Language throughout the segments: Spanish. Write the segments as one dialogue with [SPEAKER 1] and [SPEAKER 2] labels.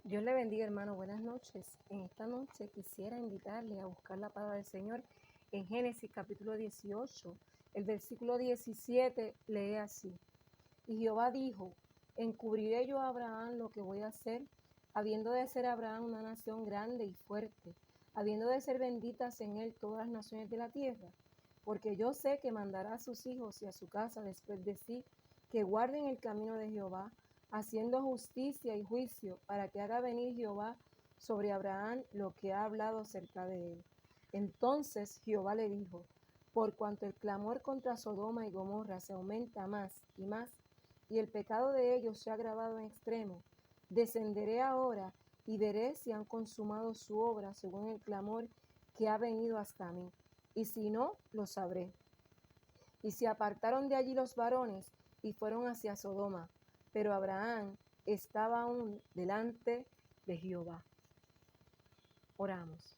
[SPEAKER 1] Dios le bendiga, hermano. Buenas noches. En esta noche quisiera invitarle a buscar la palabra del Señor en Génesis capítulo 18. El versículo 17 lee así. Y Jehová dijo, encubriré yo a Abraham lo que voy a hacer, habiendo de ser Abraham una nación grande y fuerte, habiendo de ser benditas en él todas las naciones de la tierra. Porque yo sé que mandará a sus hijos y a su casa después de sí, que guarden el camino de Jehová, haciendo justicia y juicio, para que haga venir Jehová sobre Abraham lo que ha hablado acerca de él. Entonces Jehová le dijo, por cuanto el clamor contra Sodoma y Gomorra se aumenta más y más, y el pecado de ellos se ha agravado en extremo, descenderé ahora y veré si han consumado su obra según el clamor que ha venido hasta mí, y si no, lo sabré. Y se apartaron de allí los varones y fueron hacia Sodoma, pero Abraham estaba aún delante de Jehová. Oramos.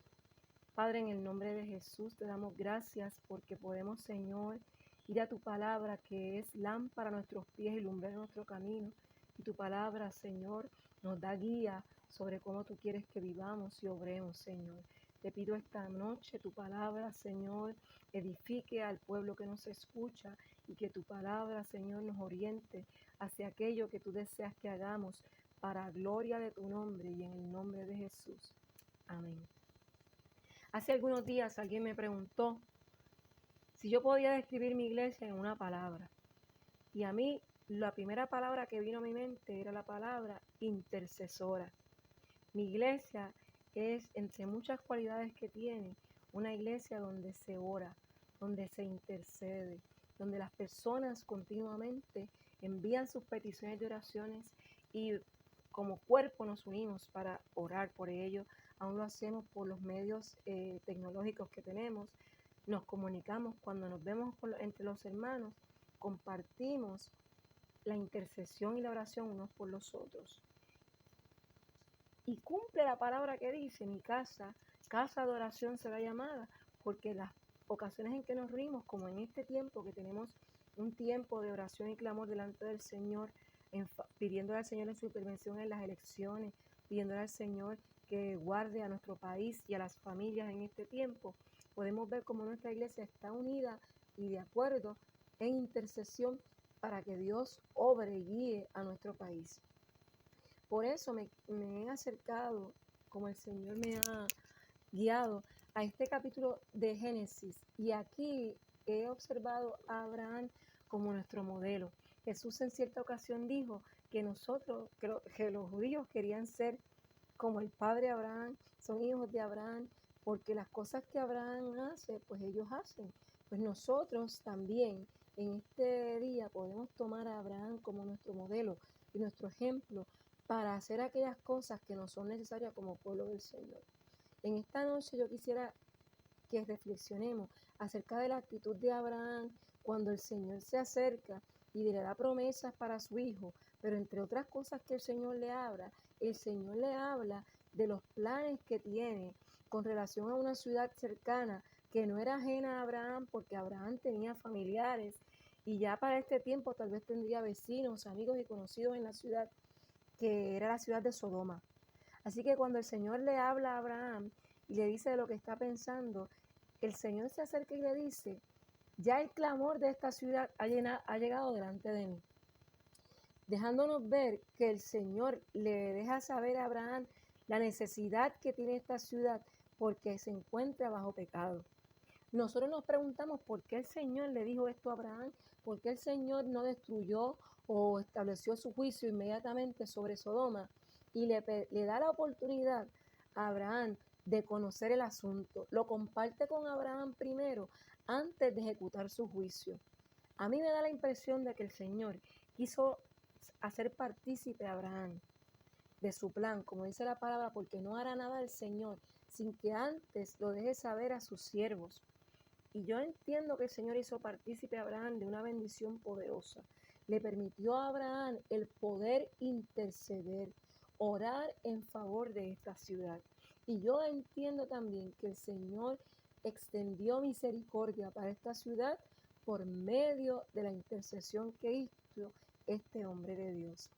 [SPEAKER 1] Padre, en el nombre de Jesús te damos gracias porque podemos, Señor, ir a tu palabra que es lámpara a nuestros pies y lumbrera nuestro camino. Y tu palabra, Señor, nos da guía sobre cómo tú quieres que vivamos y obremos, Señor. Te pido esta noche tu palabra, Señor, edifique al pueblo que nos escucha y que tu palabra, Señor, nos oriente hacia aquello que tú deseas que hagamos para gloria de tu nombre y en el nombre de Jesús. Amén. Hace algunos días alguien me preguntó si yo podía describir mi iglesia en una palabra. Y a mí la primera palabra que vino a mi mente era la palabra intercesora. Mi iglesia es, entre muchas cualidades que tiene, una iglesia donde se ora, donde se intercede, donde las personas continuamente envían sus peticiones de oraciones y como cuerpo nos unimos para orar por ello. Aún lo hacemos por los medios tecnológicos que tenemos. Nos comunicamos cuando nos vemos entre los hermanos, compartimos la intercesión y la oración unos por los otros. Y cumple la palabra que dice, mi casa, casa de oración será llamada, porque las ocasiones en que nos reunimos, como en este tiempo que tenemos un tiempo de oración y clamor delante del Señor, pidiéndole al Señor en su intervención en las elecciones, pidiéndole al Señor que guarde a nuestro país y a las familias en este tiempo, podemos ver cómo nuestra iglesia está unida y de acuerdo en intercesión para que Dios obre y guíe a nuestro país. Por eso me he acercado, como el Señor me ha guiado, a este capítulo de Génesis. Y aquí he observado a Abraham como nuestro modelo. Jesús en cierta ocasión dijo que nosotros, que los judíos querían ser como el padre Abraham, son hijos de Abraham, porque las cosas que Abraham hace, pues ellos hacen. Pues nosotros también en este día podemos tomar a Abraham como nuestro modelo y nuestro ejemplo para hacer aquellas cosas que nos son necesarias como pueblo del Señor. En esta noche yo quisiera que reflexionemos acerca de la actitud de Abraham cuando el Señor se acerca y le da promesas para su hijo, pero entre otras cosas que el Señor le habla de los planes que tiene con relación a una ciudad cercana que no era ajena a Abraham, porque Abraham tenía familiares y ya para este tiempo tal vez tendría vecinos, amigos y conocidos en la ciudad, que era la ciudad de Sodoma. Así que cuando el Señor le habla a Abraham y le dice de lo que está pensando, el Señor se acerca y le dice, ya el clamor de esta ciudad ha llegado delante de mí, dejándonos ver que el Señor le deja saber a Abraham la necesidad que tiene esta ciudad porque se encuentra bajo pecado. Nosotros nos preguntamos por qué el Señor le dijo esto a Abraham, por qué el Señor no destruyó o estableció su juicio inmediatamente sobre Sodoma y le da la oportunidad a Abraham de conocer el asunto. Lo comparte con Abraham primero antes de ejecutar su juicio. A mí me da la impresión de que el Señor quiso hacer partícipe a Abraham de su plan, como dice la palabra, porque no hará nada el Señor sin que antes lo deje saber a sus siervos. Y yo entiendo que el Señor hizo partícipe a Abraham de una bendición poderosa. Le permitió a Abraham el poder interceder, orar en favor de esta ciudad. Y yo entiendo también que el Señor extendió misericordia para esta ciudad por medio de la intercesión que hizo este hombre de Dios.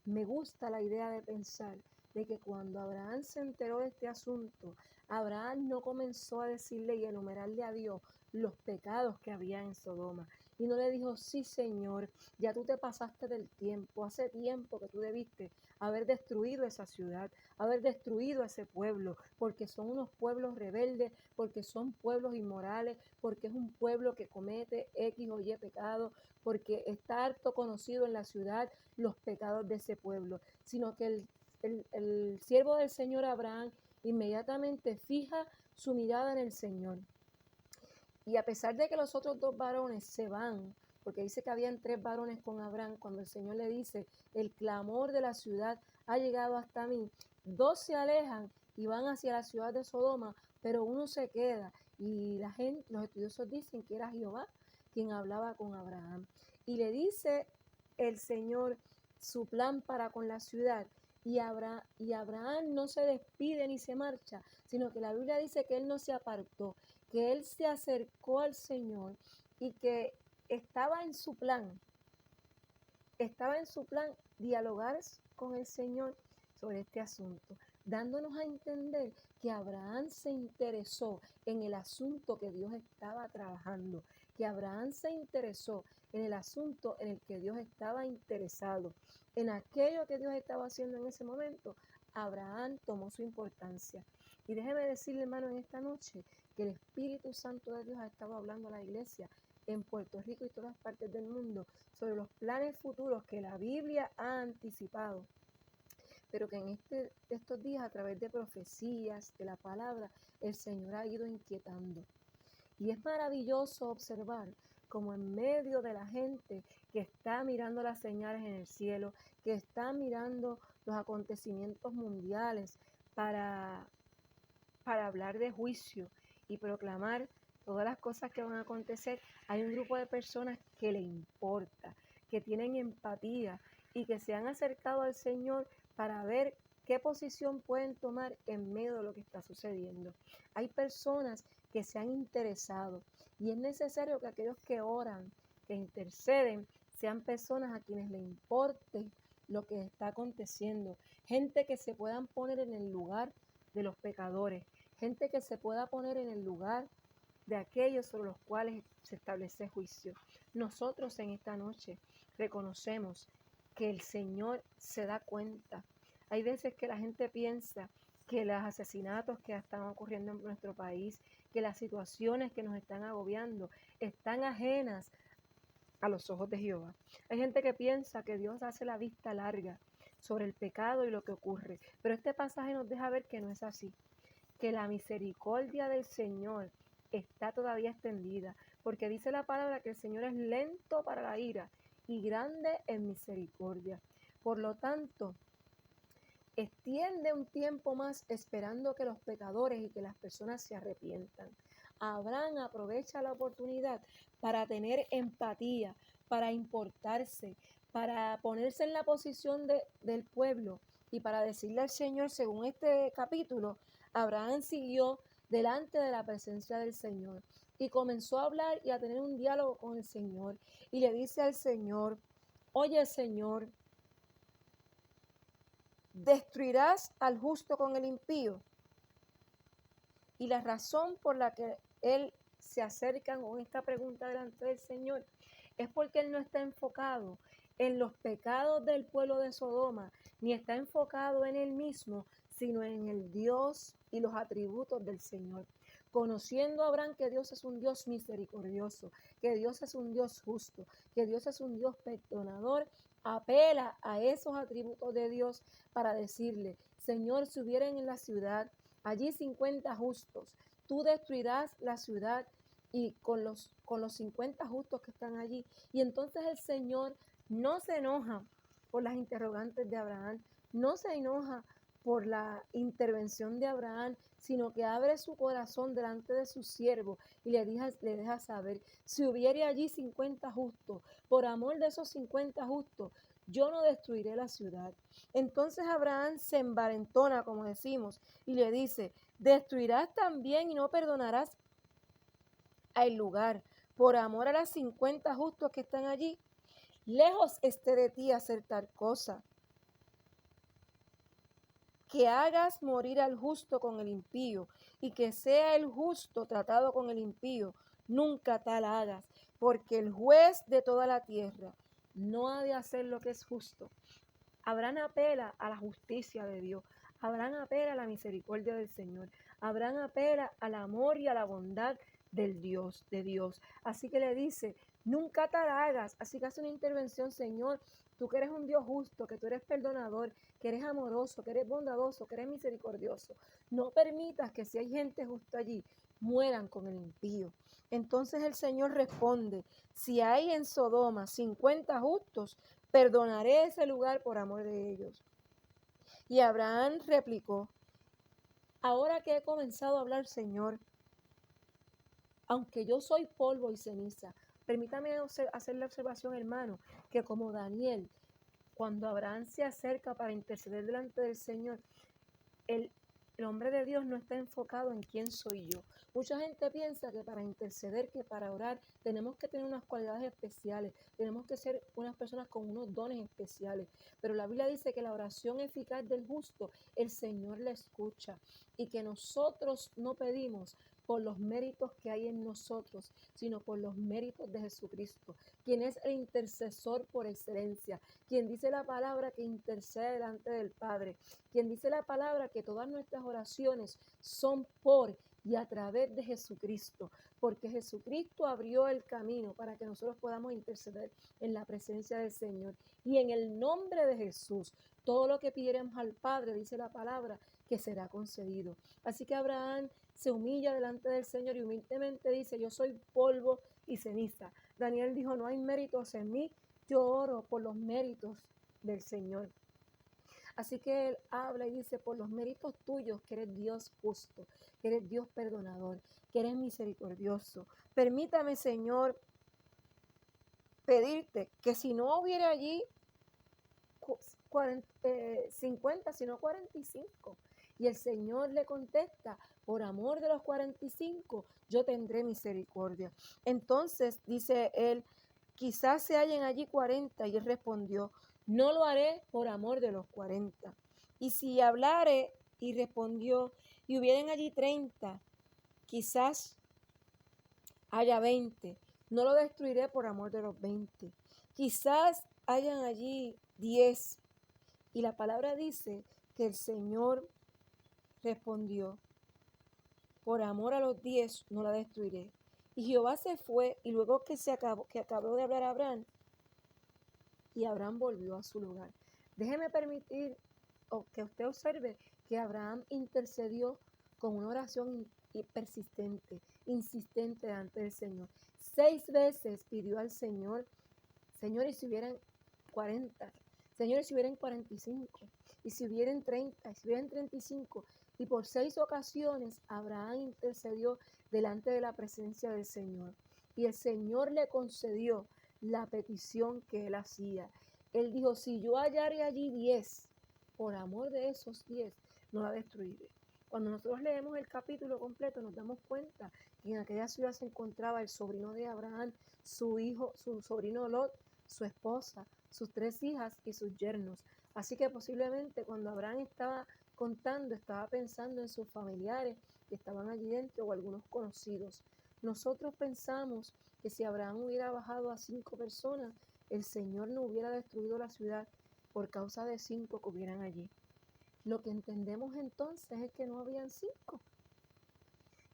[SPEAKER 1] Me gusta la idea de pensar de que cuando Abraham se enteró de este asunto, Abraham no comenzó a decirle y enumerarle a Dios los pecados que había en Sodoma. Y no le dijo, sí Señor, ya tú te pasaste del tiempo, hace tiempo que tú debiste haber destruido esa ciudad, haber destruido ese pueblo, porque son unos pueblos rebeldes, porque son pueblos inmorales, porque es un pueblo que comete X o Y pecado, porque está harto conocido en la ciudad los pecados de ese pueblo, sino que el siervo del Señor Abraham inmediatamente fija su mirada en el Señor. Y a pesar de que los otros dos varones se van, porque dice que habían 3 varones con Abraham, cuando el Señor le dice, el clamor de la ciudad ha llegado hasta mí, 2 se alejan y van hacia la ciudad de Sodoma, pero uno se queda. Y la gente, los estudiosos dicen que era Jehová quien hablaba con Abraham. Y le dice el Señor su plan para con la ciudad. Y Abraham no se despide ni se marcha, sino que la Biblia dice que él no se apartó, que él se acercó al Señor y que estaba en su plan dialogar con el Señor sobre este asunto, dándonos a entender que Abraham se interesó en el asunto que Dios estaba trabajando, que Abraham se interesó en el asunto en el que Dios estaba interesado, en aquello que Dios estaba haciendo en ese momento. Abraham tomó su importancia. Y déjeme decirle, hermano, en esta noche que el Espíritu Santo de Dios ha estado hablando a la iglesia en Puerto Rico y todas partes del mundo sobre los planes futuros que la Biblia ha anticipado, pero que en estos días, a través de profecías, de la palabra, el Señor ha ido inquietando. Y es maravilloso observar como en medio de la gente que está mirando las señales en el cielo, que está mirando los acontecimientos mundiales para hablar de juicio y proclamar todas las cosas que van a acontecer, hay un grupo de personas que le importa, que tienen empatía y que se han acercado al Señor para ver qué posición pueden tomar en medio de lo que está sucediendo. Hay personas que se han interesado y es necesario que aquellos que oran, que interceden, sean personas a quienes le importe lo que está aconteciendo, gente que se puedan poner en el lugar de los pecadores, gente que se pueda poner en el lugar de aquellos sobre los cuales se establece juicio. Nosotros en esta noche reconocemos que el Señor se da cuenta. Hay veces que la gente piensa que los asesinatos que están ocurriendo en nuestro país, que las situaciones que nos están agobiando, están ajenas a los ojos de Jehová. Hay gente que piensa que Dios hace la vista larga sobre el pecado y lo que ocurre, pero este pasaje nos deja ver que no es así, que la misericordia del Señor está todavía extendida, porque dice la palabra que el Señor es lento para la ira y grande en misericordia. Por lo tanto, extiende un tiempo más esperando que los pecadores y que las personas se arrepientan. Abraham aprovecha la oportunidad para tener empatía, para importarse, para ponerse en la posición del pueblo y para decirle al Señor, según este capítulo, Abraham siguió delante de la presencia del Señor y comenzó a hablar y a tener un diálogo con el Señor y le dice al Señor, oye Señor, ¿destruirás al justo con el impío? Y la razón por la que él se acerca con esta pregunta delante del Señor es porque él no está enfocado en los pecados del pueblo de Sodoma, ni está enfocado en él mismo, sino en el Dios y los atributos del Señor. Conociendo a Abraham que Dios es un Dios misericordioso, que Dios es un Dios justo, que Dios es un Dios perdonador, apela a esos atributos de Dios para decirle, Señor, si hubieran en la ciudad allí 50 justos, tú destruirás la ciudad y con los 50 justos que están allí. Y entonces el Señor no se enoja por las interrogantes de Abraham, no se enoja por la intervención de Abraham, sino que abre su corazón delante de su siervo y le deja saber, si hubiere allí 50 justos, por amor de esos 50 justos, yo no destruiré la ciudad. Entonces Abraham se envalentona, como decimos, y le dice, destruirás también y no perdonarás al lugar, por amor a las 50 justos que están allí. Lejos esté de ti hacer tal cosa. que hagas morir al justo con el impío, y que sea el justo tratado con el impío, nunca tal hagas, porque el juez de toda la tierra no ha de hacer lo que es justo. Abraham apela a la justicia de Dios. Abraham apela a la misericordia del Señor. Abraham apela al amor y a la bondad de Dios. Así que le dice, nunca tal hagas. Así que hace una intervención, Señor, tú que eres un Dios justo, que tú eres perdonador, que eres amoroso, que eres bondadoso, que eres misericordioso. No permitas que si hay gente justa allí, mueran con el impío. Entonces el Señor responde, si hay en Sodoma 50 justos, perdonaré ese lugar por amor de ellos. Y Abraham replicó, ahora que he comenzado a hablar, Señor, aunque yo soy polvo y ceniza, permítame hacer la observación, hermano, que como Daniel, cuando Abraham se acerca para interceder delante del Señor, el, el hombre de Dios no está enfocado en quién soy yo. Mucha gente piensa que para interceder, que para orar, tenemos que tener unas cualidades especiales, tenemos que ser unas personas con unos dones especiales. Pero la Biblia dice que la oración eficaz del justo, el Señor la escucha, y que nosotros no pedimos por los méritos que hay en nosotros, sino por los méritos de Jesucristo, quien es el intercesor por excelencia, quien dice la palabra que intercede delante del Padre, quien dice la palabra que todas nuestras oraciones son por y a través de Jesucristo, porque Jesucristo abrió el camino para que nosotros podamos interceder en la presencia del Señor. Y en el nombre de Jesús, todo lo que pidiéramos al Padre, dice la palabra, que será concedido. Así que Abraham se humilla delante del Señor y humildemente dice, yo soy polvo y ceniza. Daniel dijo, no hay méritos en mí, yo oro por los méritos del Señor. Así que él habla y dice, por los méritos tuyos, que eres Dios justo, que eres Dios perdonador, que eres misericordioso. Permítame, Señor, pedirte que si no hubiera allí 50, sino 45. Y el Señor le contesta, por amor de los 45, yo tendré misericordia. Entonces dice él, quizás se hallen allí 40. Y él respondió, no lo haré por amor de los 40. Y si hablare, y respondió, y hubieren allí 30, quizás haya 20. No lo destruiré por amor de los 20. Quizás hayan allí 10. Y la palabra dice que el Señor respondió, por amor a los 10 no la destruiré. Y Jehová se fue, y luego que acabó de hablar a Abraham, y Abraham volvió a su lugar. Déjeme permitir que usted observe que Abraham intercedió con una oración persistente, insistente ante el Señor. 6 veces pidió al Señor, Señor, y si hubieran 40, Señor, y si hubieran 45, y si hubieran 30, y si hubieran 35, y por 6 ocasiones Abraham intercedió delante de la presencia del Señor. Y el Señor le concedió la petición que él hacía. Él dijo, si yo hallare allí 10, por amor de esos 10, no la destruiré. Cuando nosotros leemos el capítulo completo, nos damos cuenta que en aquella ciudad se encontraba el sobrino de Abraham, su hijo, su sobrino Lot, su esposa, sus 3 hijas y sus yernos. Así que posiblemente cuando Abraham estaba contando, estaba pensando en sus familiares que estaban allí dentro o algunos conocidos. Nosotros pensamos que si Abraham hubiera bajado a 5 personas, el Señor no hubiera destruido la ciudad por causa de 5 que hubieran allí. Lo que entendemos entonces es que no habían 5,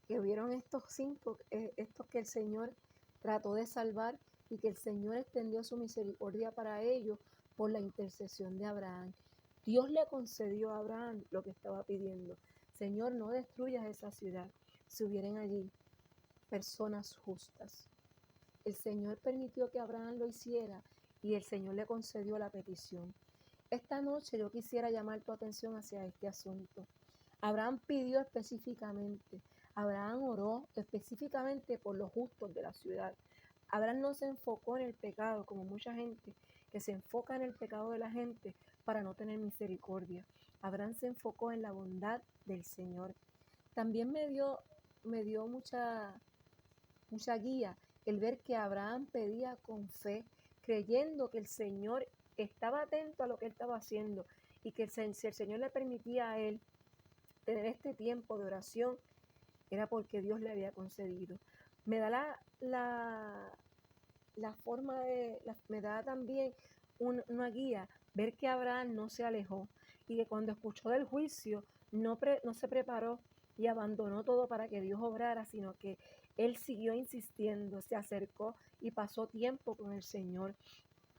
[SPEAKER 1] que hubieron estos 5, estos que el Señor trató de salvar y que el Señor extendió su misericordia para ellos por la intercesión de Abraham. Dios le concedió a Abraham lo que estaba pidiendo. Señor, no destruyas esa ciudad si hubieran allí personas justas. El Señor permitió que Abraham lo hiciera y el Señor le concedió la petición. Esta noche yo quisiera llamar tu atención hacia este asunto. Abraham pidió específicamente, Abraham oró específicamente por los justos de la ciudad. Abraham no se enfocó en el pecado como mucha gente que se enfoca en el pecado de la gente para no tener misericordia. Abraham se enfocó en la bondad del Señor. También me dio mucha guía el ver que Abraham pedía con fe, creyendo que el Señor estaba atento a lo que él estaba haciendo y que si el Señor le permitía a él tener este tiempo de oración, era porque Dios le había concedido. Me da la forma me da también una guía, ver que Abraham no se alejó y que cuando escuchó del juicio no se preparó y abandonó todo para que Dios obrara, sino que él siguió insistiendo, se acercó y pasó tiempo con el Señor.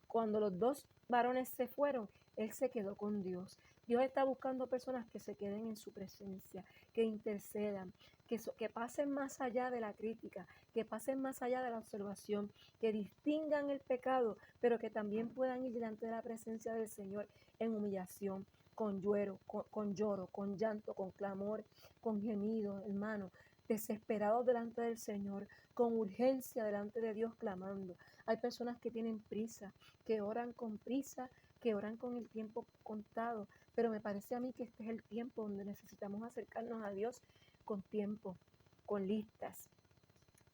[SPEAKER 1] Cuando los dos varones se fueron, él se quedó con Dios. Dios está buscando personas que se queden en su presencia, que intercedan, que pasen más allá de la crítica, que pasen más allá de la observación, que distingan el pecado, pero que también puedan ir delante de la presencia del Señor en humillación, con lloro, con llanto, con clamor, con gemido, hermano, desesperados delante del Señor, con urgencia delante de Dios clamando. Hay personas que tienen prisa, que oran con prisa, que oran con el tiempo contado, pero me parece a mí que este es el tiempo donde necesitamos acercarnos a Dios con tiempo, con listas,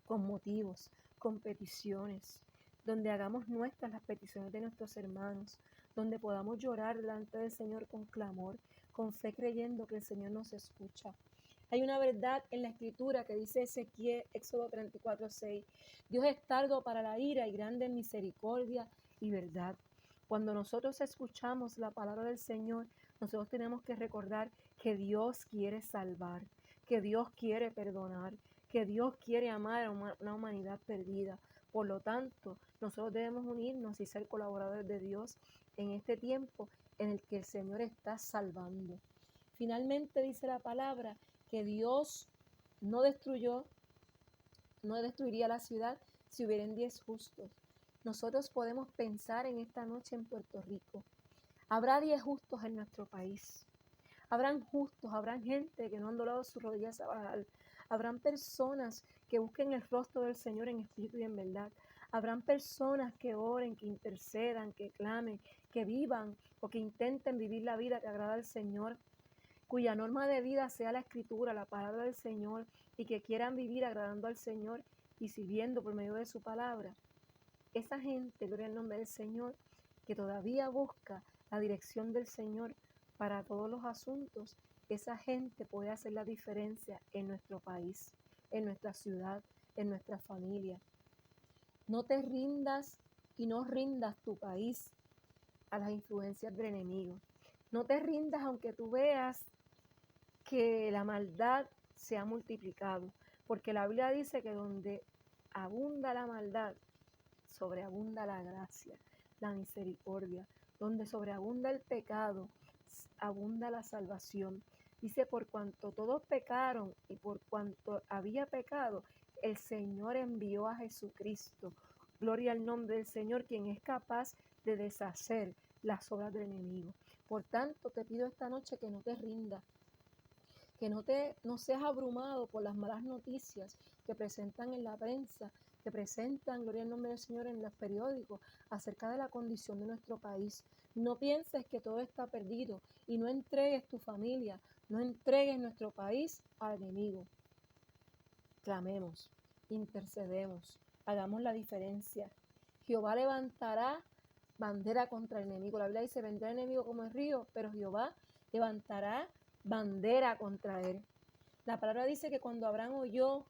[SPEAKER 1] con motivos, con peticiones, donde hagamos nuestras las peticiones de nuestros hermanos, donde podamos llorar delante del Señor con clamor, con fe creyendo que el Señor nos escucha. Hay una verdad en la Escritura que dice Ezequiel, Éxodo 34:6. Dios es tardo para la ira y grande en misericordia y verdad. Cuando nosotros escuchamos la palabra del Señor, nosotros tenemos que recordar que Dios quiere salvar, que Dios quiere perdonar, que Dios quiere amar a una humanidad perdida. Por lo tanto, nosotros debemos unirnos y ser colaboradores de Dios en este tiempo en el que el Señor está salvando. Finalmente dice la palabra que Dios no destruiría la ciudad si hubieran 10 justos. Nosotros podemos pensar en esta noche en Puerto Rico. Habrá 10 justos en nuestro país. Habrán justos, habrán gente que no han doblado sus rodillas a Baal. Habrán personas que busquen el rostro del Señor en espíritu y en verdad. Habrán personas que oren, que intercedan, que clamen, que vivan o que intenten vivir la vida que agrada al Señor, cuya norma de vida sea la Escritura, la palabra del Señor, y que quieran vivir agradando al Señor y sirviendo por medio de su palabra. Esa gente, gloria al nombre del Señor, que todavía busca la dirección del Señor para todos los asuntos, esa gente puede hacer la diferencia en nuestro país, en nuestra ciudad, en nuestra familia. No te rindas y no rindas tu país a las influencias del enemigo. No te rindas aunque tú veas que la maldad se ha multiplicado, porque la Biblia dice que donde abunda la maldad, sobreabunda la gracia, la misericordia. Donde sobreabunda el pecado, abunda la salvación. Dice, por cuanto todos pecaron y por cuanto había pecado, el Señor envió a Jesucristo. Gloria al nombre del Señor, quien es capaz de deshacer las obras del enemigo. Por tanto, te pido esta noche que no te rindas, que no seas abrumado por las malas noticias que presentan en la prensa, que presentan, gloria al nombre del Señor, en los periódicos acerca de la condición de nuestro país. No pienses que todo está perdido y no entregues tu familia, no entregues nuestro país al enemigo. Clamemos, intercedemos, hagamos la diferencia. Jehová levantará bandera contra el enemigo. La Biblia dice, vendrá el enemigo como el río, pero Jehová levantará bandera contra él. La palabra dice que cuando Abraham oyó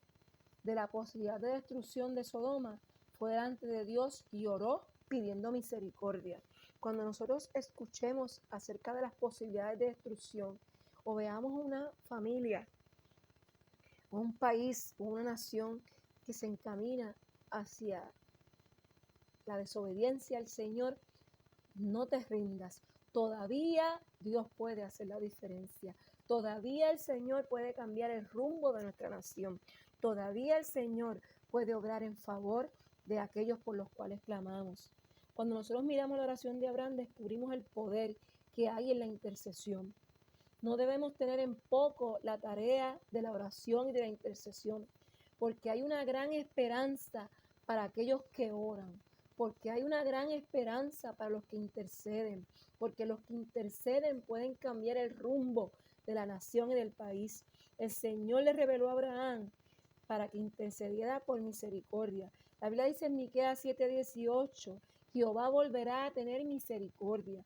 [SPEAKER 1] de la posibilidad de destrucción de Sodoma, fue delante de Dios y oró pidiendo misericordia. Cuando nosotros escuchemos acerca de las posibilidades de destrucción o veamos una familia o un país o una nación que se encamina hacia la desobediencia al Señor, no te rindas. Todavía Dios puede hacer la diferencia. Todavía el Señor puede cambiar el rumbo de nuestra nación. Todavía el Señor puede obrar en favor de aquellos por los cuales clamamos. Cuando nosotros miramos la oración de Abraham, descubrimos el poder que hay en la intercesión. No debemos tener en poco la tarea de la oración y de la intercesión, porque hay una gran esperanza para aquellos que oran, porque hay una gran esperanza para los que interceden, porque los que interceden pueden cambiar el rumbo de la nación y del país. El Señor le reveló a Abraham para que intercediera por misericordia. La Biblia dice en Miqueas 7:18, Jehová volverá a tener misericordia.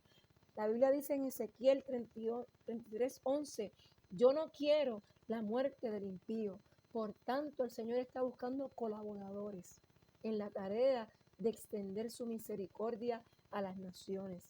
[SPEAKER 1] La Biblia dice en Ezequiel 33:11, yo no quiero la muerte del impío. Por tanto, el Señor está buscando colaboradores en la tarea de extender su misericordia a las naciones.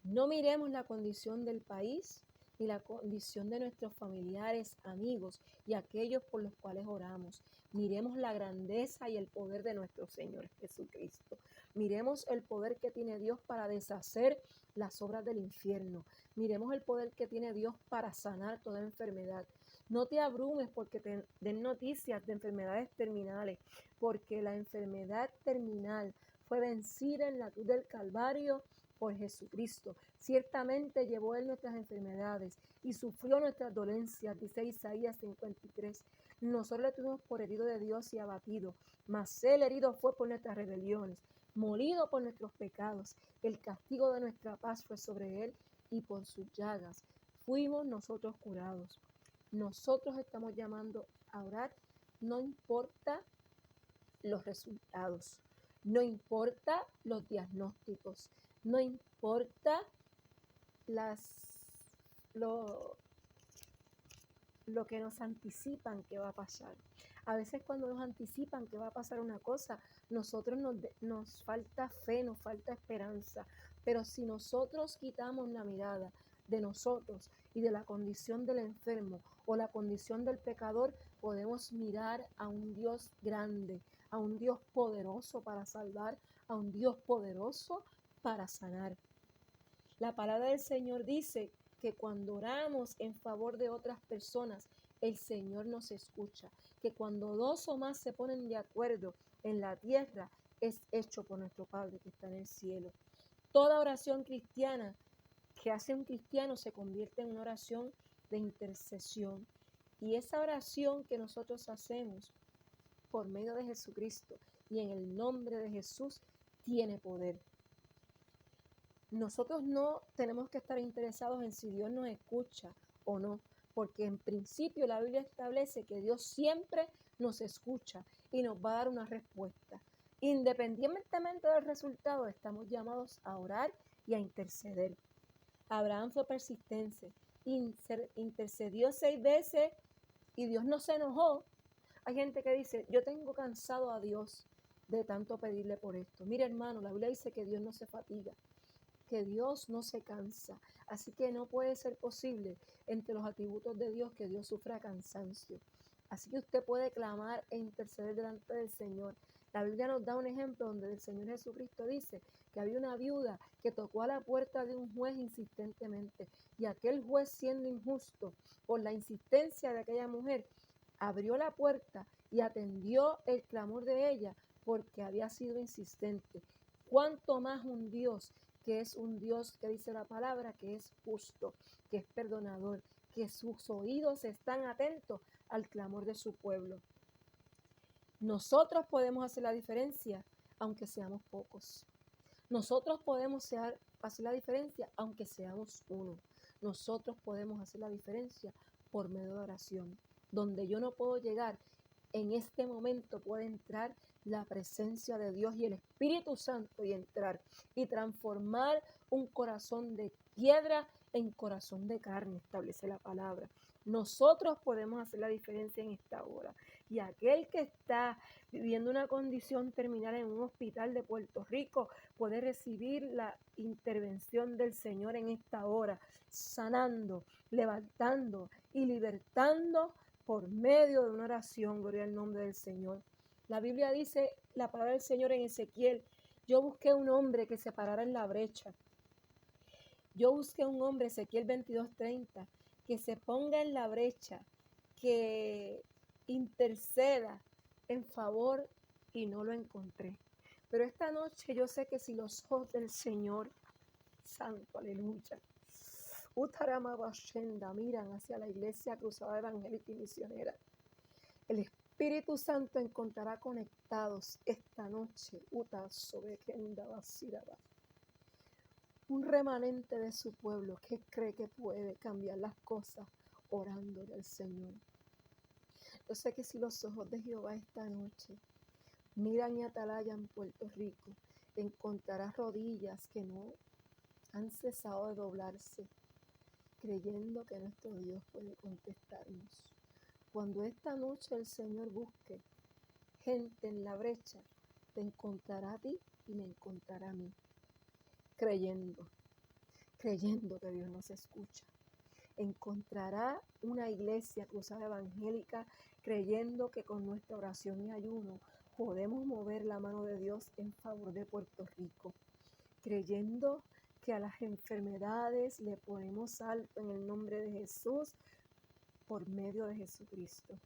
[SPEAKER 1] No miremos la condición del país ni la condición de nuestros familiares, amigos y aquellos por los cuales oramos. Miremos la grandeza y el poder de nuestro Señor Jesucristo. Miremos el poder que tiene Dios para deshacer las obras del infierno. Miremos el poder que tiene Dios para sanar toda enfermedad. No te abrumes porque te den noticias de enfermedades terminales, porque la enfermedad terminal fue vencida en la cruz del Calvario por Jesucristo. Ciertamente llevó Él nuestras enfermedades y sufrió nuestras dolencias, dice Isaías 53. Nosotros le tuvimos por herido de Dios y abatido, mas Él herido fue por nuestras rebeliones, molido por nuestros pecados. El castigo de nuestra paz fue sobre Él y por sus llagas fuimos nosotros curados. Nosotros estamos llamando a orar, no importa los resultados, no importa los diagnósticos, no importa lo que nos anticipan que va a pasar. A veces cuando nos anticipan que va a pasar una cosa, nosotros nos falta fe, nos falta esperanza. Pero si nosotros quitamos la mirada de nosotros y de la condición del enfermo o la condición del pecador, podemos mirar a un Dios grande, a un Dios poderoso para salvar, a un Dios poderoso para sanar. La palabra del Señor dice que cuando oramos en favor de otras personas, el Señor nos escucha. Que cuando dos o más se ponen de acuerdo en la tierra, es hecho por nuestro Padre que está en el cielo. Toda oración cristiana que hace un cristiano se convierte en una oración de intercesión. Y esa oración que nosotros hacemos por medio de Jesucristo y en el nombre de Jesús tiene poder. Nosotros no tenemos que estar interesados en si Dios nos escucha o no, porque en principio la Biblia establece que Dios siempre nos escucha y nos va a dar una respuesta. Independientemente del resultado, estamos llamados a orar y a interceder. Abraham fue persistente, intercedió 6 veces y Dios no se enojó. Hay gente que dice, yo tengo cansado a Dios de tanto pedirle por esto. Mira, hermano, la Biblia dice que Dios no se fatiga, que Dios no se cansa. Así que no puede ser posible entre los atributos de Dios que Dios sufra cansancio. Así que usted puede clamar e interceder delante del Señor. La Biblia nos da un ejemplo donde el Señor Jesucristo dice que había una viuda que tocó a la puerta de un juez insistentemente, y aquel juez, siendo injusto por la insistencia de aquella mujer, abrió la puerta y atendió el clamor de ella porque había sido insistente. ¿Cuánto más un Dios que es un Dios que dice la palabra que es justo, que es perdonador, que sus oídos están atentos al clamor de su pueblo? Nosotros podemos hacer la diferencia aunque seamos pocos. Nosotros podemos hacer la diferencia aunque seamos uno. Nosotros podemos hacer la diferencia por medio de oración. Donde yo no puedo llegar, en este momento puede entrar la presencia de Dios y el Espíritu Santo y entrar y transformar un corazón de piedra en corazón de carne, establece la palabra. Nosotros podemos hacer la diferencia en esta hora. Y aquel que está viviendo una condición terminal en un hospital de Puerto Rico puede recibir la intervención del Señor en esta hora, sanando, levantando y libertando por medio de una oración. Gloria al nombre del Señor. La Biblia dice, la palabra del Señor en Ezequiel, yo busqué un hombre que se parara en la brecha. Yo busqué un hombre, Ezequiel 22:30, que se ponga en la brecha, que interceda en favor, y no lo encontré. Pero esta noche yo sé que si los ojos del Señor, santo, aleluya, miran hacia la Iglesia Cruzada Evangélica y Misionera, el Espíritu Santo encontrará conectados esta noche un remanente de su pueblo que cree que puede cambiar las cosas orándole al Señor. Yo sé que si los ojos de Jehová esta noche miran y atalayan Puerto Rico, encontrarás rodillas que no han cesado de doblarse, creyendo que nuestro Dios puede contestarnos. Cuando esta noche el Señor busque gente en la brecha, te encontrará a ti y me encontrará a mí, creyendo que Dios nos escucha. Encontrará una iglesia cruzada evangélica creyendo que con nuestra oración y ayuno podemos mover la mano de Dios en favor de Puerto Rico, creyendo que a las enfermedades le ponemos alto en el nombre de Jesús por medio de Jesucristo.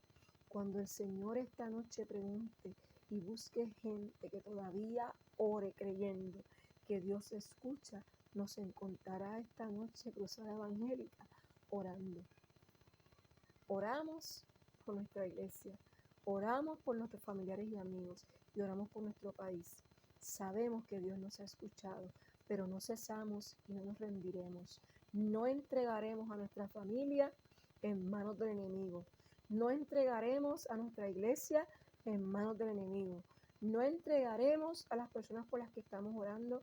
[SPEAKER 1] Cuando el Señor esta noche pregunte y busque gente que todavía ore creyendo que Dios escucha, nos encontrará esta noche cruzada evangélica orando. Oramos por nuestra iglesia, oramos por nuestros familiares y amigos y oramos por nuestro país. Sabemos que Dios nos ha escuchado, pero no cesamos y no nos rendiremos. No entregaremos a nuestra familia en manos del enemigo. No entregaremos a nuestra iglesia en manos del enemigo. No entregaremos a las personas por las que estamos orando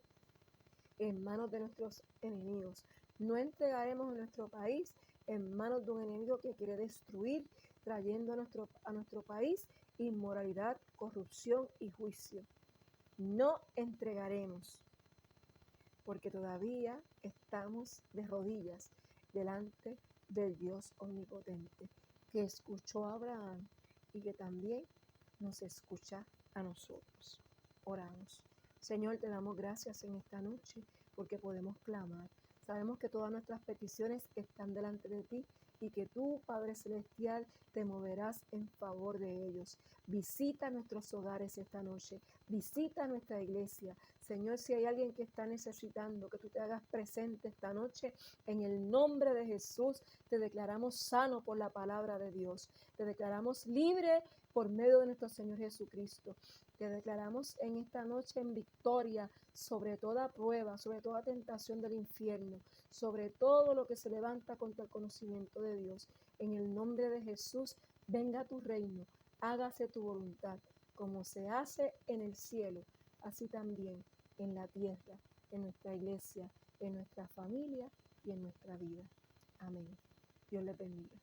[SPEAKER 1] en manos de nuestros enemigos. No entregaremos a nuestro país en manos de un enemigo que quiere destruir, trayendo a nuestro país inmoralidad, corrupción y juicio. No entregaremos, porque todavía estamos de rodillas delante del Dios omnipotente, que escuchó a Abraham y que también nos escucha a nosotros. Oramos. Señor, te damos gracias en esta noche porque podemos clamar. Sabemos que todas nuestras peticiones están delante de ti y que tú, Padre Celestial, te moverás en favor de ellos. Visita nuestros hogares esta noche. Visita nuestra iglesia. Señor, si hay alguien que está necesitando que tú te hagas presente esta noche, en el nombre de Jesús, te declaramos sano por la palabra de Dios. Te declaramos libre por medio de nuestro Señor Jesucristo. Te declaramos en esta noche en victoria sobre toda prueba, sobre toda tentación del infierno, sobre todo lo que se levanta contra el conocimiento de Dios. En el nombre de Jesús, venga tu reino, hágase tu voluntad, como se hace en el cielo, así también en la tierra, en nuestra iglesia, en nuestra familia y en nuestra vida. Amén. Dios les bendiga.